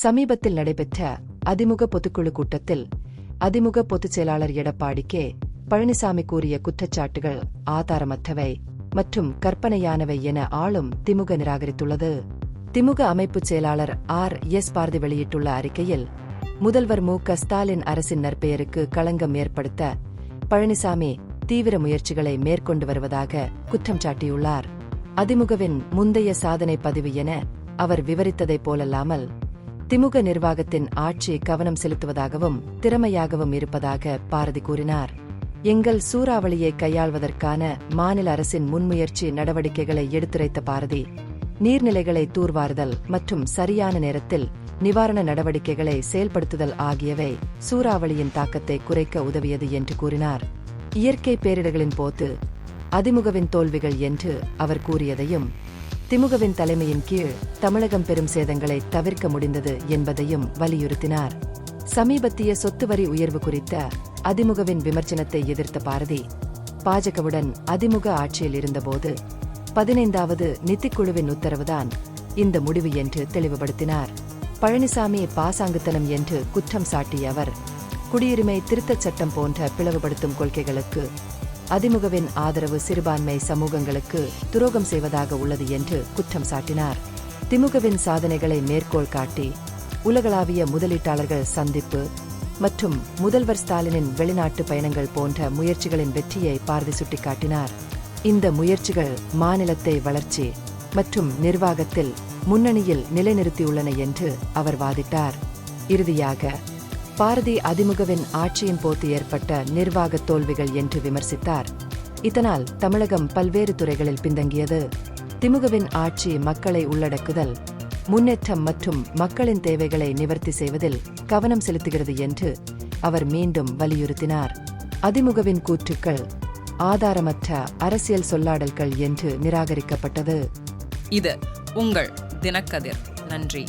சமீபத்தில் நடைபெற்ற அதிமுக பொதுக்குழு கூட்டத்தில் அதிமுக பொதுச் செயலாளர் எடப்பாடி கே. பழனிசாமி கூறிய குற்றச்சாட்டுகள் ஆதாரமற்றவை மற்றும் கற்பனையானவை என ஆளும் திமுக நிராகரித்துள்ளது. திமுக அமைப்புச் செயலாளர் ஆர்.எஸ். பாரதி வெளியிட்டுள்ள அறிக்கையில், முதல்வர் மு.க. ஸ்டாலின் அரசின் நற்பெயருக்கு களங்கம் ஏற்படுத்த பழனிசாமி தீவிர முயற்சிகளை மேற்கொண்டு வருவதாக குற்றம் சாட்டியுள்ளார். அதிமுகவின் முந்தைய சாதனை பதிவு என அவர் விவரித்ததைப் போலல்லாமல், திமுக நிர்வாகத்தின் ஆட்சி கவனம் செலுத்துவதாகவும் திறமையாகவும் இருப்பதாக பாரதி கூறினார். எங்கள் சூறாவளியை கையாள்வதற்கான மாநில அரசின் முன்முயற்சி நடவடிக்கைகளை எடுத்துரைத்த பாரதி, நீர்நிலைகளை தூர்வாறுதல் மற்றும் சரியான நேரத்தில் நிவாரண நடவடிக்கைகளை செயல்படுத்துதல் ஆகியவை சூறாவளியின் தாக்கத்தை குறைக்க உதவியது என்று கூறினார். இயற்கை பேரிடர்களின் போது அதிமுகவின் தோல்விகள் என்று அவர் கூறியதையும், திமுகவின் தலைமையின் கீழ் தமிழகம் பெரும் சேதங்களை தவிர்க்க முடிந்தது என்பதையும் வலியுறுத்தினார். சமீபத்திய சொத்து வரி உயர்வு குறித்த அதிமுகவின் விமர்சனத்தை எதிர்த்த பாரதி, பாஜகவுடன் அதிமுக ஆட்சியில் இருந்தபோது 15வது நிதிக்குழுவின் உத்தரவுதான் இந்த முடிவு என்று தெளிவுபடுத்தினார். பழனிசாமி பாசாங்குத்தனம் என்று குற்றம் சாட்டிய அவர், குடியுரிமை திருத்தச் சட்டம் போன்ற பிளவுபடுத்தும் கொள்கைகளுக்கு அதிமுகவின் ஆதரவு சிறுபான்மை சமூகங்களுக்கு துரோகம் செய்வதாக உள்ளது என்று குற்றம் சாட்டினார். திமுகவின் சாதனைகளை மேற்கோள் காட்டி உலகளாவிய முதலீட்டாளர்கள் சந்திப்பு மற்றும் முதல்வர் ஸ்டாலினின் வெளிநாட்டு பயணங்கள் போன்ற முயற்சிகளின் வெற்றியை பாரதி சுட்டிக்காட்டினார். இந்த முயற்சிகள் மாநிலத்தை வளர்ச்சி மற்றும் நிர்வாகத்தில் முன்னணியில் நிலைநிறுத்தியுள்ளன என்று அவர் வாதிட்டார். இறுதியாக பாரதி அதிமுகவின் ஆட்சியின் போது ஏற்பட்ட நிர்வாக தோல்விகள் என்று விமர்சித்தார். இதனால் தமிழகம் பல்வேறு துறைகளில் பின்தங்கியது. திமுகவின் ஆட்சி மக்களை உள்ளடக்குதல், முன்னேற்றம் மற்றும் மக்களின் தேவைகளை நிவர்த்தி செய்வதில் கவனம் செலுத்துகிறது என்று அவர் மீண்டும் வலியுறுத்தினார். அதிமுகவின் கூற்றுக்கள் ஆதாரமற்ற அரசியல் சொல்லாடல்கள் என்று நிராகரிக்கப்பட்டது. இது உங்கள் தினக்கதிர். நன்றி.